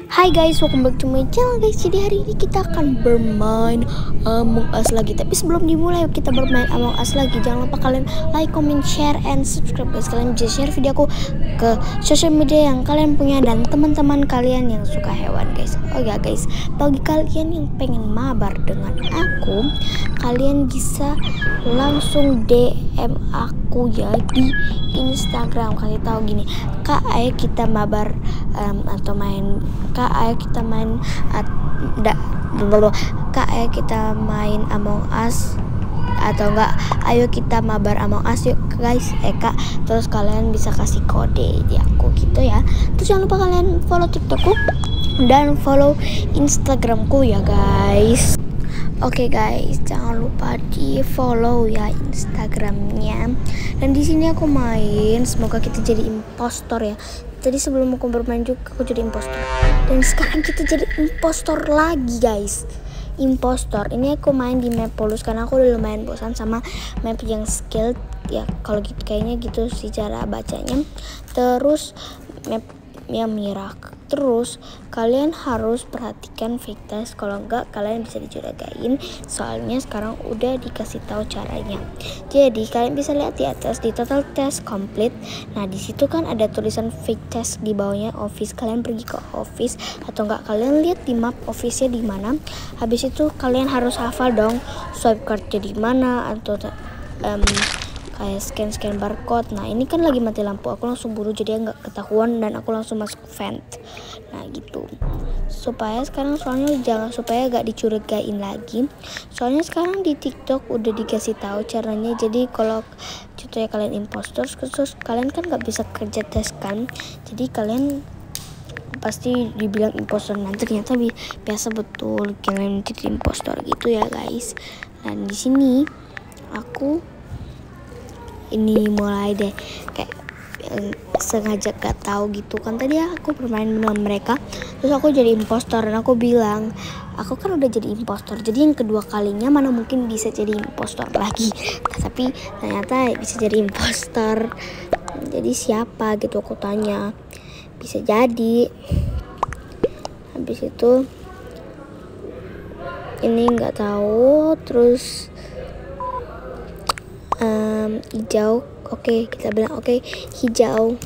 Hai guys, welcome back to my channel guys. Jadi hari ini kita akan bermain Among Us lagi. Tapi sebelum dimulai kita bermain Among Us lagi, jangan lupa kalian like, comment, share, and subscribe guys. Kalian bisa share video aku ke sosial media yang kalian punya dan teman-teman kalian yang suka hewan guys. Oh ya guys, bagi kalian yang pengen mabar dengan aku, kalian bisa langsung DM aku ya di Instagram. Kasih tahu gini, Kak, ayo kita mabar atau main. Kak, ayo kita main Kak, ayo kita main Among Us, atau enggak ayo kita mabar Among Us yuk guys, Kak. Terus kalian bisa kasih kode di aku gitu ya. Terus jangan lupa kalian follow TikTokku dan follow Instagramku ya guys. Oke guys, jangan lupa di follow ya Instagramnya. Dan di sini aku main, semoga kita jadi impostor ya. Tadi sebelum aku bermain juga aku jadi impostor. Dan sekarang kita jadi impostor lagi guys. Impostor. Ini aku main di map Polus karena aku udah lumayan bosan sama map yang skill ya. Kalau gitu kayaknya gitu sih cara bacanya. Terus map yang mirak. Terus kalian harus perhatikan fake test, kalau enggak kalian bisa dicuragain. Soalnya sekarang udah dikasih tahu caranya. Jadi kalian bisa lihat di atas di total test complete. Nah di situ kan ada tulisan fake test di bawahnya office. Kalian pergi ke office atau enggak kalian lihat di map office-nya di mana. Habis itu kalian harus hafal dong swipe card-nya di mana atau kayak scan barcode. Nah ini kan lagi mati lampu, aku langsung buru jadi nggak ketahuan dan aku langsung masuk vent. Nah gitu supaya sekarang supaya nggak dicurigain lagi. Soalnya sekarang di TikTok udah dikasih tahu caranya. Jadi kalau contohnya kalian impostor terus kalian kan nggak bisa kerja tes kan, jadi kalian pasti dibilang impostor. Nah ternyata biasa betul kalian jadi impostor gitu ya guys. Dan di sini aku ini mulai deh kayak sengaja gak tahu gitu kan. Tadi aku bermain dengan mereka terus aku jadi impostor dan aku bilang aku kan udah jadi impostor, jadi yang kedua kalinya mana mungkin bisa jadi impostor lagi. Tapi ternyata bisa jadi impostor. Jadi siapa gitu aku tanya, bisa jadi. Habis itu ini nggak tahu. Terus hijau. Oke, kita bilang oke, hijau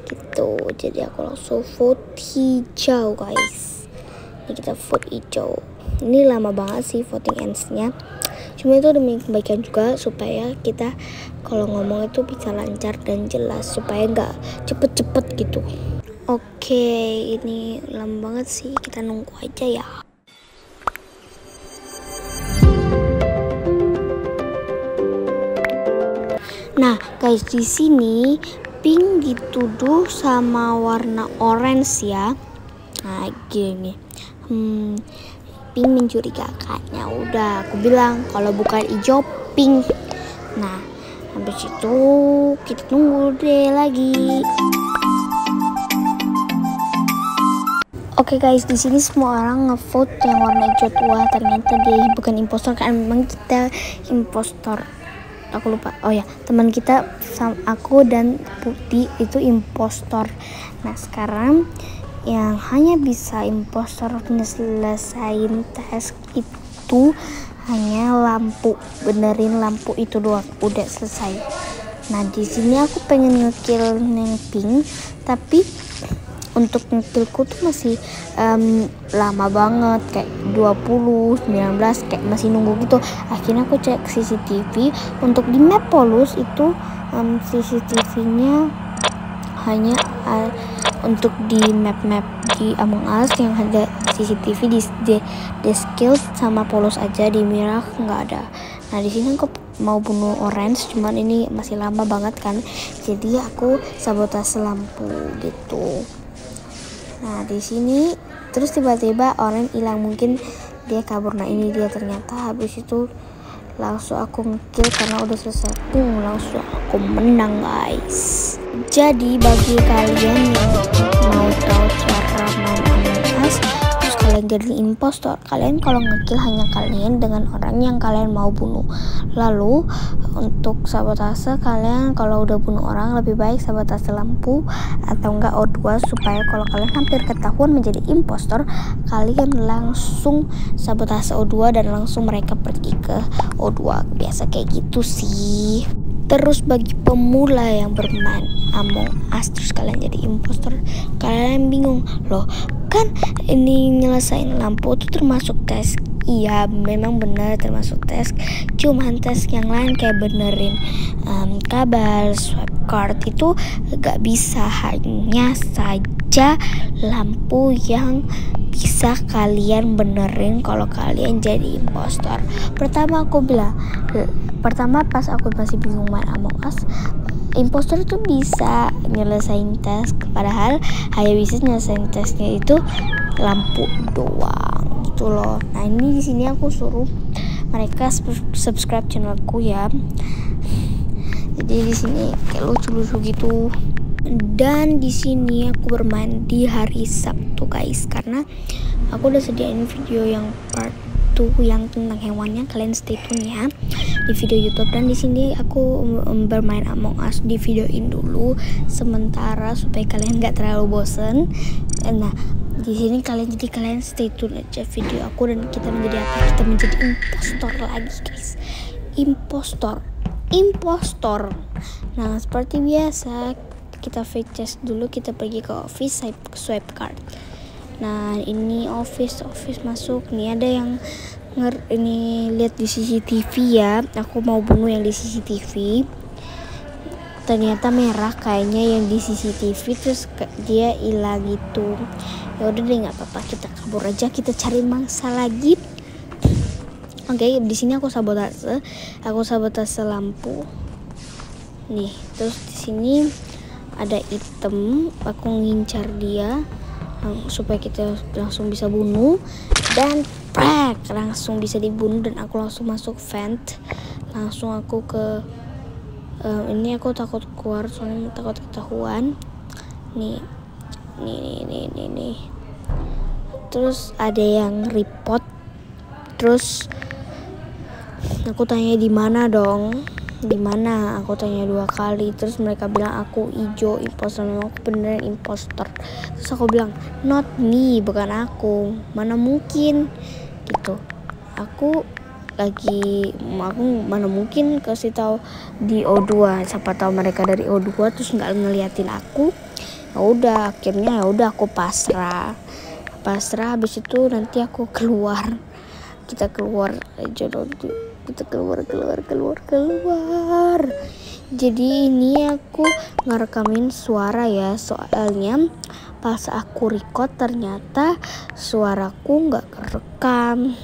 gitu. Jadi aku langsung vote hijau guys. Ini kita vote hijau. Ini lama banget sih voting ends-nya, cuma itu demi kebaikan juga supaya kita kalau ngomong itu bisa lancar dan jelas, supaya nggak cepet-cepet gitu. Oke, ini lama banget sih, kita nunggu aja ya. Nah guys, di sini pink dituduh sama warna orange ya. Nah gini, pink mencurigakannya. Udah aku bilang kalau bukan hijau pink. Nah habis itu kita tunggu deh lagi. Oke guys, di sini semua orang ngevote yang warna hijau tua. Ternyata dia bukan impostor kan, memang kita impostor. Aku lupa. Oh ya, teman kita sama aku dan Putih itu impostor. Nah sekarang yang hanya bisa impostor menyelesaikan tes itu hanya lampu, benerin lampu itu doang, udah selesai. Nah di sini aku pengen ngekill yang pink, tapi untuk ngekillku tuh masih lama banget, kayak 20, 19, kayak masih nunggu gitu. Akhirnya aku cek CCTV. Untuk di map Polus itu CCTV-nya hanya untuk di map-map di Among Us yang ada CCTV di skill sama Polus aja, di Mirak nggak ada. Nah di sini aku mau bunuh orange, cuman ini masih lama banget kan, jadi aku sabotase lampu gitu. Nah di sini terus tiba-tiba orang hilang, mungkin dia kabur. Nah ini dia ternyata. Habis itu langsung aku ngekill karena udah selesai. Langsung aku menang guys. Jadi bagi kalian yang mau tahu cara main Among Us terus kalian kalian jadi impostor. Kalian kalau ngekill hanya kalian dengan orang yang kalian mau bunuh. Lalu untuk sabotase, kalian kalau udah bunuh orang lebih baik sabotase lampu atau enggak O2, supaya kalau kalian hampir ketahuan menjadi impostor, kalian langsung sabotase O2 dan langsung mereka pergi ke O2. Biasa kayak gitu sih. Terus bagi pemula yang bermain Among Us terus kalian jadi impostor, kalian bingung, loh kan ini nyelesain lampu itu termasuk tes. Iya memang benar termasuk tes, cuman tes yang lain kayak benerin kabel, swipe card itu gak bisa, hanya saja lampu yang bisa kalian benerin kalau kalian jadi impostor. Pertama pas aku masih bingung main Among Us, impostor itu bisa nyelesain tes, padahal hanya bisa nyelesain tesnya itu lampu doang gitu loh. Nah ini di sini aku suruh mereka subscribe channelku ya. Jadi di sini kayak lucu-lucu gitu. Dan di sini aku bermain di hari Sabtu guys, karena aku udah sediain video yang part 2 yang tentang hewannya, kalian stay tune ya di video YouTube. Dan di sini aku bermain Among Us di videoin dulu sementara supaya kalian nggak terlalu bosen. Nah di sini kalian stay tune aja video aku, dan kita menjadi apa? Kita menjadi impostor lagi guys. Impostor. Nah seperti biasa kita face dulu, kita pergi ke office, swipe card. Nah ini office masuk nih, ada yang ini lihat di CCTV ya, aku mau bunuh yang di CCTV, ternyata merah kayaknya yang di CCTV, terus dia hilang gitu. Ya udah deh nggak apa-apa, kita kabur aja, kita cari mangsa lagi. Oke, di sini aku sabotase lampu nih, terus di sini ada item, aku ngincar dia supaya kita langsung bisa bunuh, dan langsung bisa dibunuh, dan aku langsung masuk vent, langsung aku ke ini aku takut keluar soalnya takut ketahuan. Nih. Terus ada yang report, terus aku tanya di mana dong, aku tanya 2 kali, terus mereka bilang aku hijau impostor, memang aku beneran impostor. Terus aku bilang not me, bukan aku, mana mungkin gitu, aku mana mungkin kasih tahu di O2, siapa tahu mereka dari O2 terus nggak ngeliatin aku. Ya udah akhirnya aku pasrah. Habis itu nanti aku keluar, kita keluar aja dong, kita keluar. Jadi ini aku ngerekamin suara ya, soalnya pas aku record ternyata suaraku nggak kerekam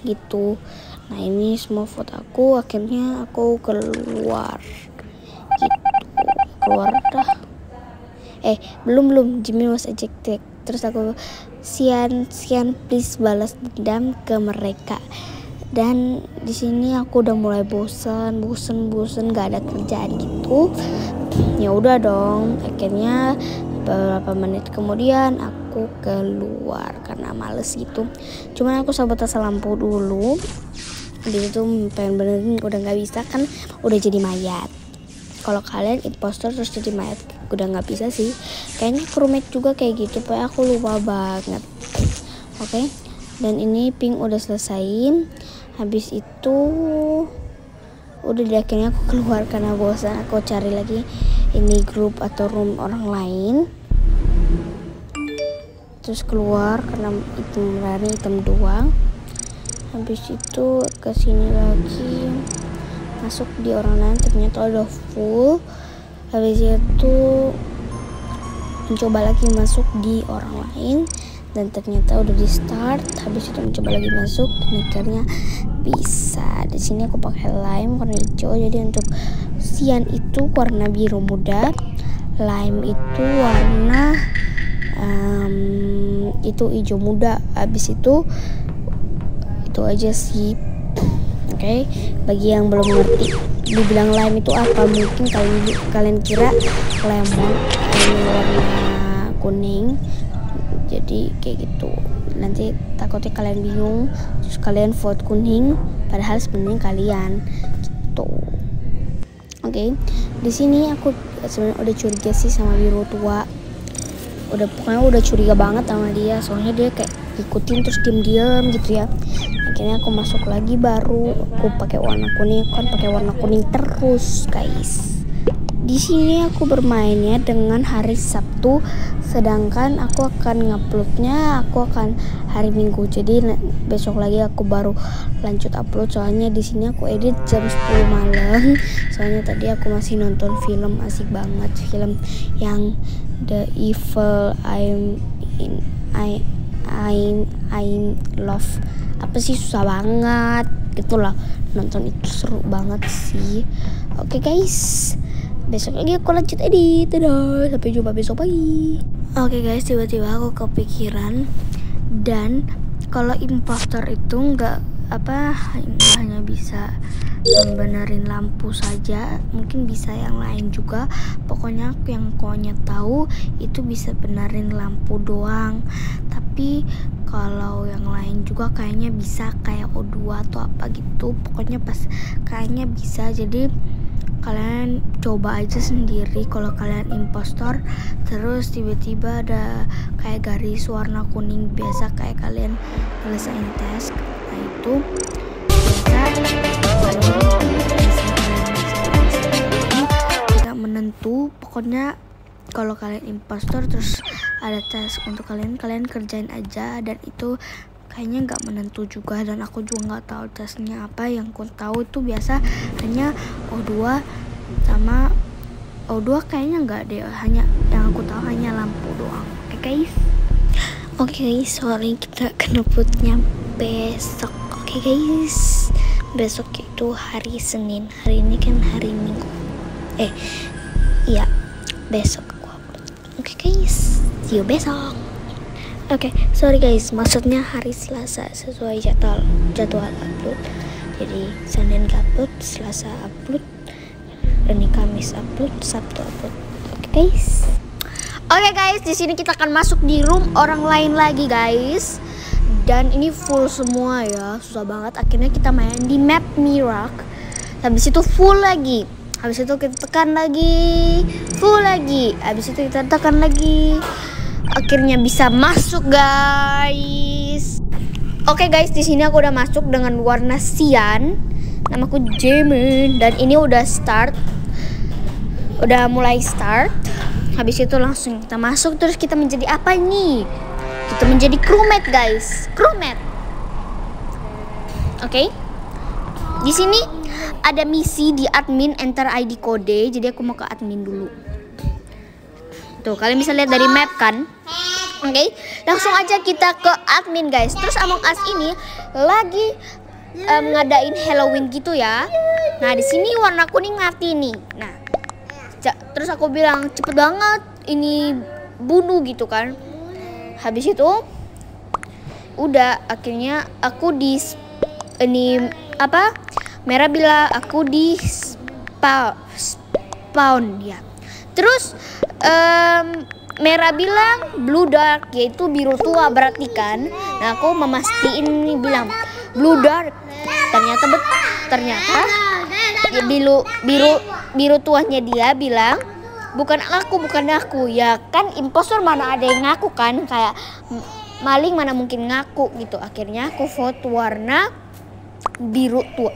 gitu. Nah ini semua foto aku, akhirnya aku keluar gitu, keluar dah. Belum Jimmy was ejected. Terus aku Sian please balas dendam ke mereka. Dan di sini aku udah mulai bosen gak ada kerjaan gitu. Ya udah dong, akhirnya beberapa menit kemudian aku keluar karena males gitu. Cuman aku sabotase lampu dulu. Di situ pengen benerin udah nggak bisa kan, udah jadi mayat. Kalau kalian impostor terus jadi mayat udah nggak bisa sih. Kayaknya crewmate juga kayak gitu, pak aku lupa banget. Oke. Dan ini pink udah selesai. Habis itu udah deh, akhirnya aku keluar karena bosan. Aku cari lagi ini grup atau room orang lain. Terus keluar karena item doang. Habis itu ke sini lagi, masuk di orang lain, ternyata udah full. Habis itu mencoba lagi masuk di orang lain dan ternyata udah di start. Habis itu mencoba lagi masuk dan akhirnya bisa. Di sini aku pakai lime warna hijau, jadi untuk cyan itu warna biru muda, lime itu warna itu hijau muda. Habis itu aja sih. Oke. Bagi yang belum ngerti dibilang lime itu apa, mungkin kalian kira lemon, ini warna kuning, Jadi kayak gitu. Nanti takutnya kalian bingung, terus kalian vote kuning, padahal sebenarnya kalian gitu. Oke, di sini aku sebenarnya udah curiga sih sama biru tua. Pokoknya udah curiga banget sama dia, soalnya dia kayak ikutin terus diam-diam gitu ya. Akhirnya aku masuk lagi, baru aku pakai warna kuning, kan pakai warna kuning terus guys. Di sini aku bermainnya dengan hari Sabtu, sedangkan aku akan nguploadnya hari Minggu. Jadi besok lagi aku baru lanjut upload, soalnya di sini aku edit jam 10 malam. Soalnya tadi aku masih nonton film asik banget, film yang The Evil I'm Love. Apa sih, susah banget gitulah, nonton itu seru banget sih. Oke guys, besok lagi aku lanjut edit. Dadah, sampai jumpa besok pagi. Oke guys, tiba-tiba aku kepikiran, dan kalau impostor itu nggak hanya bisa membenerin lampu saja, mungkin bisa yang lain juga. Pokoknya yang konya tahu itu bisa benerin lampu doang, tapi kalau yang lain juga kayaknya bisa, kayak O2 atau apa gitu. Pokoknya kayaknya bisa. Jadi kalian coba aja sendiri kalau kalian impostor, terus tiba-tiba ada kayak garis warna kuning biasa kayak kalian nyelesain tes. Nah itu tidak menentu. Pokoknya kalau kalian impostor terus ada tes untuk kalian kerjain aja, dan itu kayaknya nggak menentu juga, dan aku juga nggak tahu tesnya apa. Yang aku tahu itu biasa hanya O2 sama O2 kayaknya nggak deh, hanya yang aku tahu hanya lampu doang. Oke guys. Oke guys, sorry kita kena besok. Oke guys, besok itu hari Senin, hari ini kan hari Minggu. Iya, besok aku upload. Oke guys, see you besok. Oke, sorry guys, maksudnya hari Selasa sesuai jadwal upload. Jadi Senin upload, Selasa upload, dan Kamis upload, Sabtu upload. Oke guys. Oke guys, di sini kita akan masuk di room orang lain lagi guys. Dan ini full semua ya, susah banget. Akhirnya kita main di map Miracle. Habis itu full lagi. Habis itu kita tekan lagi, full lagi. Habis itu kita tekan lagi. Akhirnya bisa masuk guys. Oke guys, di sini aku udah masuk dengan warna cyan. Namaku Jamin, dan ini udah mulai start. Habis itu langsung kita masuk, terus kita menjadi apa nih? Kita menjadi crewmate guys, crewmate. Oke. Di sini ada misi di admin enter ID kode, jadi aku mau ke admin dulu. Tuh, kalian bisa lihat dari map kan? Oke, langsung aja kita ke admin guys. Terus Among Us ini lagi ngadain Halloween gitu ya. Nah, di sini warna kuning mati nih. Nah, terus aku bilang cepet banget ini bunuh gitu kan. Habis itu udah, akhirnya aku di merah bilang aku di spawn ya. Terus merah bilang blue dark, yaitu biru tua berarti kan. Nah, aku memastiin ini bilang blue dark. Ternyata ya biru tuanya dia bilang bukan aku. Ya kan impostor mana ada yang ngaku kan, kayak maling mana mungkin ngaku gitu. Akhirnya aku vote warna biru tua.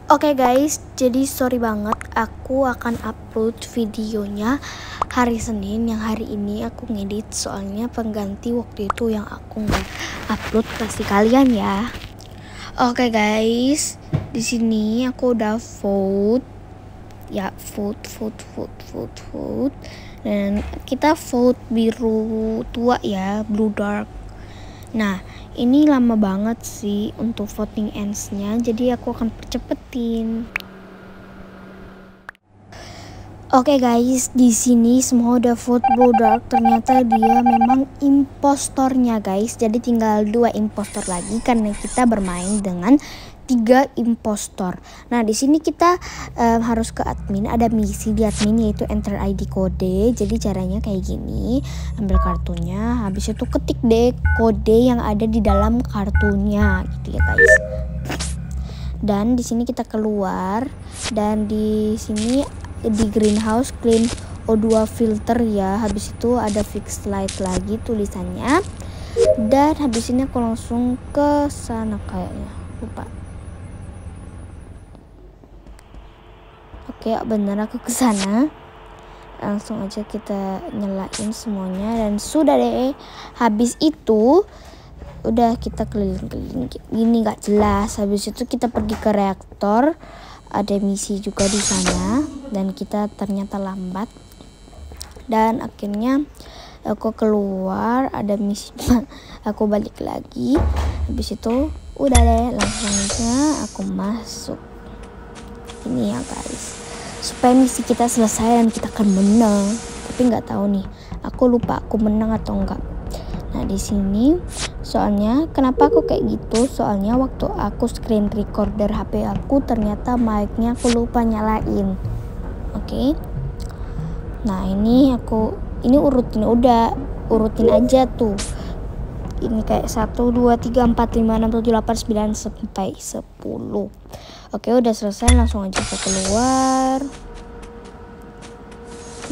Oke guys, jadi sorry banget, aku akan upload videonya hari Senin. Yang hari ini aku ngedit soalnya pengganti waktu itu yang aku nggak upload kasih kalian ya. Oke guys, di sini aku udah vote ya, vote, dan kita vote biru tua ya, blue dark. Nah, ini lama banget sih untuk voting ends-nya, jadi aku akan percepetin. Oke guys, di sini semua udah vote blue dark. Ternyata dia memang impostornya guys. Jadi tinggal 2 impostor lagi karena kita bermain dengan 3 impostor. Nah, di sini kita harus ke admin. Ada misi di admin yaitu enter ID kode. Jadi caranya kayak gini. Ambil kartunya, habis itu ketik deh kode yang ada di dalam kartunya gitu ya, guys. Dan di sini kita keluar dan di sini di greenhouse clean O2 filter ya. Habis itu ada fix light lagi tulisannya. Dan habis ini aku langsung ke sana kayaknya. Lupa. Oke, bener aku ke sana. Langsung aja kita nyalain semuanya dan sudah deh. Habis itu udah kita keliling-keliling gini nggak jelas. Habis itu kita pergi ke reaktor. Ada misi juga di sana dan kita ternyata lambat. Dan akhirnya aku keluar, ada misi. Aku balik lagi. Habis itu udah deh, langsung aja aku masuk. Ini ya, guys. Supaya misi kita selesai dan kita akan menang. Tapi nggak tahu nih, aku lupa aku menang atau enggak. Nah, di sini soalnya kenapa aku kayak gitu? Soalnya waktu aku screen recorder HP aku ternyata mic-nya aku lupa nyalain. Oke. Nah, ini urutin, udah urutin aja tuh. Ini kayak 1 2 3 4 5 6 7 8 9 sampai 10. Oke, udah selesai, langsung aja aku keluar.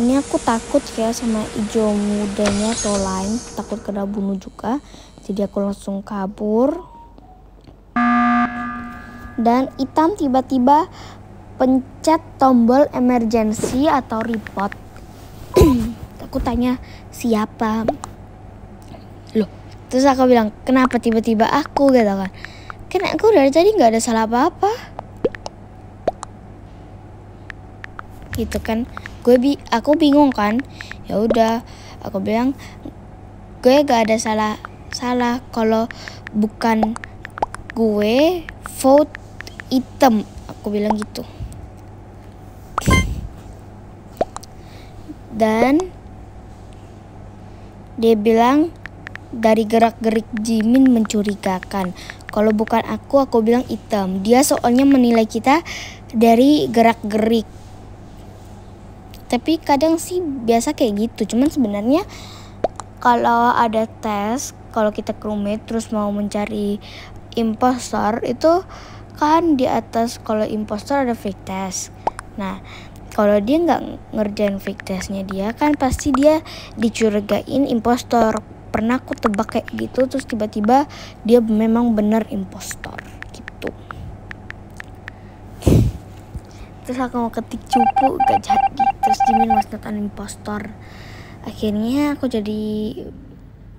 Ini aku takut kayak sama hijau mudanya atau lain, takut kena bunuh juga. Jadi aku langsung kabur. Dan hitam tiba-tiba pencet tombol emergency atau report. Aku tanya siapa? Loh, terus aku bilang kenapa tiba-tiba aku gitu kan? Karena aku dari tadi nggak ada salah apa-apa. Gitu kan, aku bingung kan. Ya udah, aku bilang gue gak ada salah kalau bukan gue vote hitam, aku bilang gitu. Dan dia bilang dari gerak-gerik Jimin mencurigakan. Kalau bukan aku bilang hitam. Dia soalnya menilai kita dari gerak-gerik. Tapi kadang sih biasa kayak gitu. Cuman sebenarnya kalau ada tes, kalau kita crewmate terus mau mencari impostor, itu kan di atas kalau impostor ada fake test. Nah, kalau dia nggak ngerjain fake testnya dia kan pasti dia dicurigain impostor. Pernah aku tebak kayak gitu, terus tiba-tiba dia memang benar impostor gitu. Terus aku mau ketik cupu gak jadi. Terus Jimin was not an impostor. Akhirnya aku jadi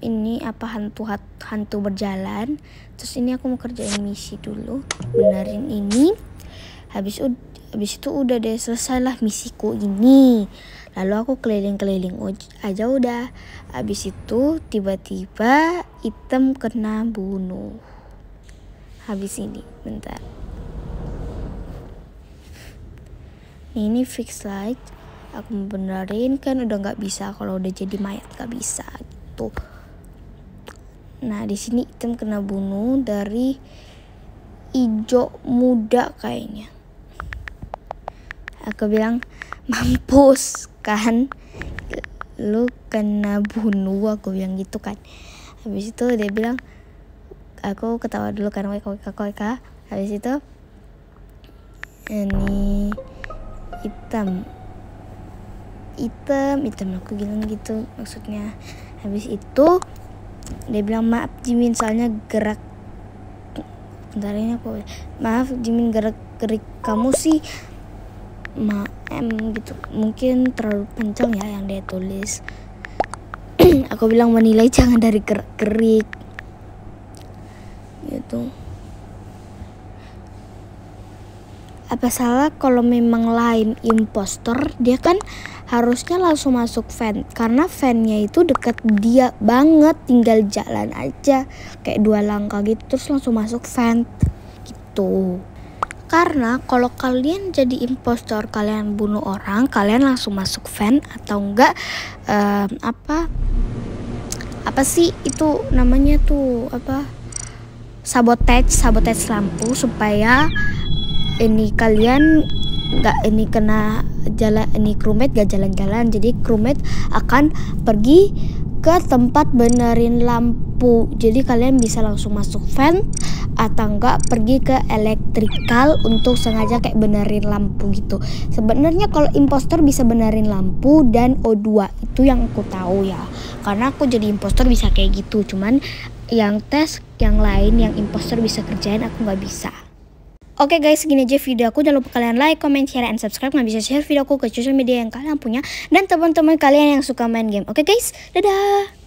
ini hantu berjalan. Terus ini aku mau kerjain misi dulu, benerin ini. Habis itu udah deh, selesai lah misiku ini. Lalu aku keliling-keliling aja udah. Habis itu tiba-tiba hitam kena bunuh. Habis ini bentar. Ini fix light, aku mau benerin kan udah nggak bisa kalau udah jadi mayat, nggak bisa gitu. Nah, di sini hitam kena bunuh dari hijau muda kayaknya. Aku bilang mampus kan, lu kena bunuh, aku bilang gitu kan. Habis itu dia bilang, aku ketawa dulu kan, WKWK. Habis itu ini hitam aku bilang gitu maksudnya. Habis itu dia bilang maaf Jimin, soalnya gerak bentar ini aku maaf Jimin, gerak kamu sih gitu, mungkin terlalu kencang ya yang dia tulis. Aku bilang menilai jangan dari gerak-gerik gitu. Apa salah kalau memang lain impostor, dia kan harusnya langsung masuk vent, karena ventnya itu deket dia banget, tinggal jalan aja kayak 2 langkah gitu terus langsung masuk vent gitu. Karena kalau kalian jadi impostor, kalian bunuh orang, kalian langsung masuk vent atau enggak apa sih itu namanya tuh, apa sabotage lampu supaya ini kalian ini kena jalan, ini crewmate gak jalan-jalan. Jadi crewmate akan pergi ke tempat benerin lampu, jadi kalian bisa langsung masuk vent atau enggak pergi ke elektrikal untuk sengaja kayak benerin lampu gitu. Sebenarnya kalau impostor bisa benerin lampu dan O2, itu yang aku tahu ya, karena aku jadi impostor bisa kayak gitu. Cuman yang tes yang lain yang impostor bisa kerjain aku nggak bisa. Oke guys, segini aja video aku. Jangan lupa kalian like, comment, share, and subscribe. Nggak bisa share video aku ke social media yang kalian punya dan teman-teman kalian yang suka main game. Oke guys, dadah.